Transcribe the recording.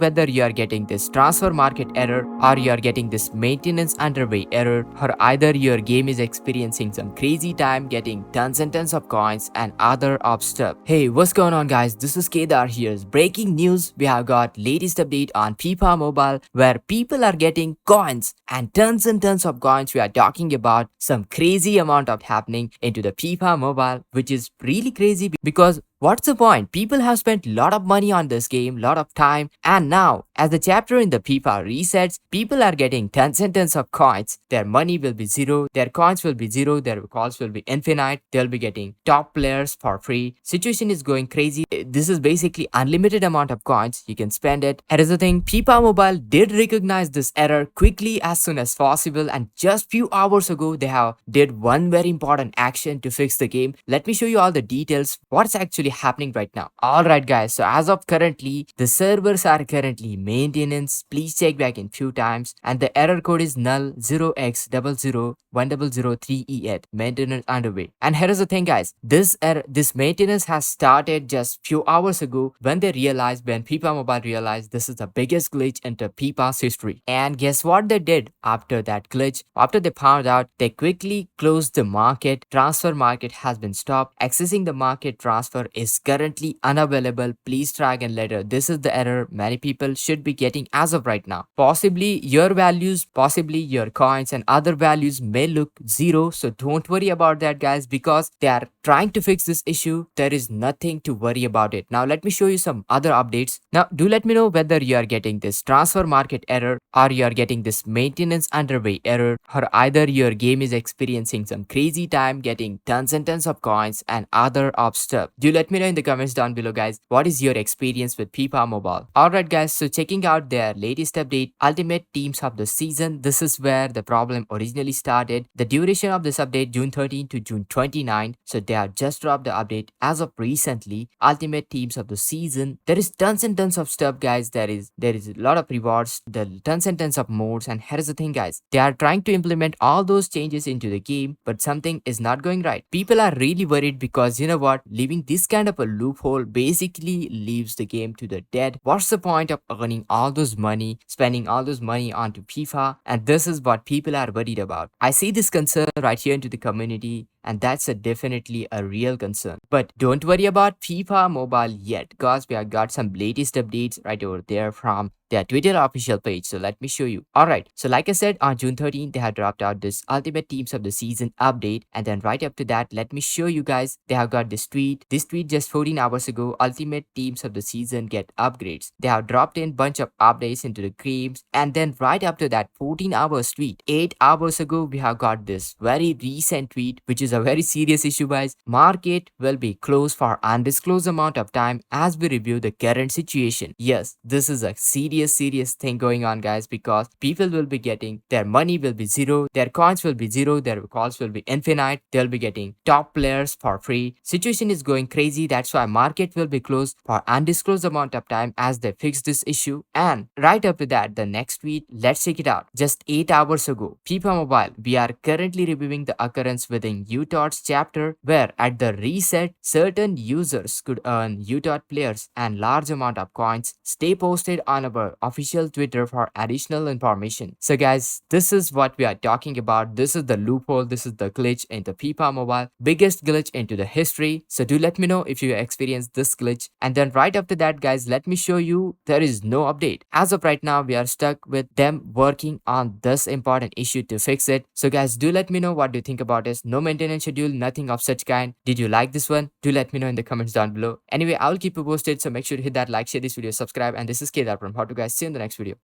whether you are getting this transfer market error or you are getting this maintenance underway error, or either your game is experiencing some crazy time getting tons and tons of coins and other of stuff. Hey, what's going on guys? This is Kedar here. Breaking news, we have got latest update on FIFA Mobile where people are getting coins and tons of coins. We are talking about some crazy amount of happening into the FIFA Mobile, which is really crazy because what's the point? People have spent a lot of money on this game, lot of time, and now, as the chapter in the FIFA resets, people are getting tons and tons of coins. Their money will be zero, their coins will be zero, their calls will be infinite, they'll be getting top players for free. Situation is going crazy. This is basically unlimited amount of coins. You can spend it. And as a thing, FIFA Mobile did recognize this error quickly as soon as possible, and just few hours ago, they have did one very important action to fix the game. Let me show you all the details. What's actually happening right now. Alright guys, so as of currently, the servers are currently maintenance. Please check back in few times, and the error code is null 0x001003E8 maintenance underway. And here is the thing guys, this maintenance has started just few hours ago when FIFA Mobile realized this is the biggest glitch into FIFA's history. And guess what they did after that glitch? After they found out, they quickly closed the market. Transfer market has been stopped. Accessing the market transfer is currently unavailable. Please try again later. This is the error many people should be getting as of right now. Possibly your values, possibly your coins and other values may look zero. So don't worry about that guys, because they are trying to fix this issue. There is nothing to worry about it. Now let me show you some other updates. Now do let me know whether you are getting this transfer market error or you are getting this maintenance underway error, or either your game is experiencing some crazy time getting tons and tons of coins and other of stuff. Do let me know in the comments down below guys, what is your experience with FIFA Mobile. Alright guys, so checking out their latest update, Ultimate Teams of the Season. This is where the problem originally started. The duration of this update June 13 to June 29. So they have just dropped the update as of recently. Ultimate Teams of the Season. There is tons and tons of stuff guys. There is a lot of rewards, the tons and tons of modes, and here's the thing guys. They are trying to implement all those changes into the game, but something is not going right. People are really worried because you know what? Leaving this kind of a loophole basically leaves the game to the dead. What's the point of earning all those money, spending all those money onto FIFA? And this is what people are worried about. I see this concern right here into the community, and that's definitely a real concern. But don't worry about FIFA Mobile yet, because we have got some latest updates right over there from their Twitter official page. So let me show you. Alright, so like I said, on June 13th, they had dropped out this Ultimate Teams of the Season update. And then right after that, let me show you guys, they have got this tweet. This tweet just 14 hours ago, Ultimate Teams of the Season get upgrades. They have dropped in bunch of updates into the games. And then right after that 14 hours tweet, 8 hours ago, we have got this very recent tweet, which is a very serious issue guys. Market will be closed for undisclosed amount of time as we review the current situation. Yes, this is a serious thing going on guys, because people will be getting their money will be zero, their coins will be zero, their calls will be infinite, they'll be getting top players for free. Situation is going crazy. That's why market will be closed for undisclosed amount of time as they fix this issue. And right after that, the next tweet, let's check it out. Just 8 hours ago, FIFA Mobile, we are currently reviewing the occurrence within utots chapter, where at the reset certain users could earn utot players and large amount of coins. Stay posted on our official Twitter for additional information. So guys, this is what we are talking about. This is the loophole, this is the glitch in the FIFA Mobile, biggest glitch into the history. So do let me know if you experienced this glitch. And then right after that guys, let me show you there is no update. As of right now, we are stuck with them working on this important issue to fix it. So guys, do let me know what do you think about this. No maintenance schedule, nothing of such kind. Did you like this one? Do let me know in the comments down below. Anyway, I'll keep you posted, so make sure to hit that like, share this video, subscribe, and this is Kedar from How to Guys. See you in the next video.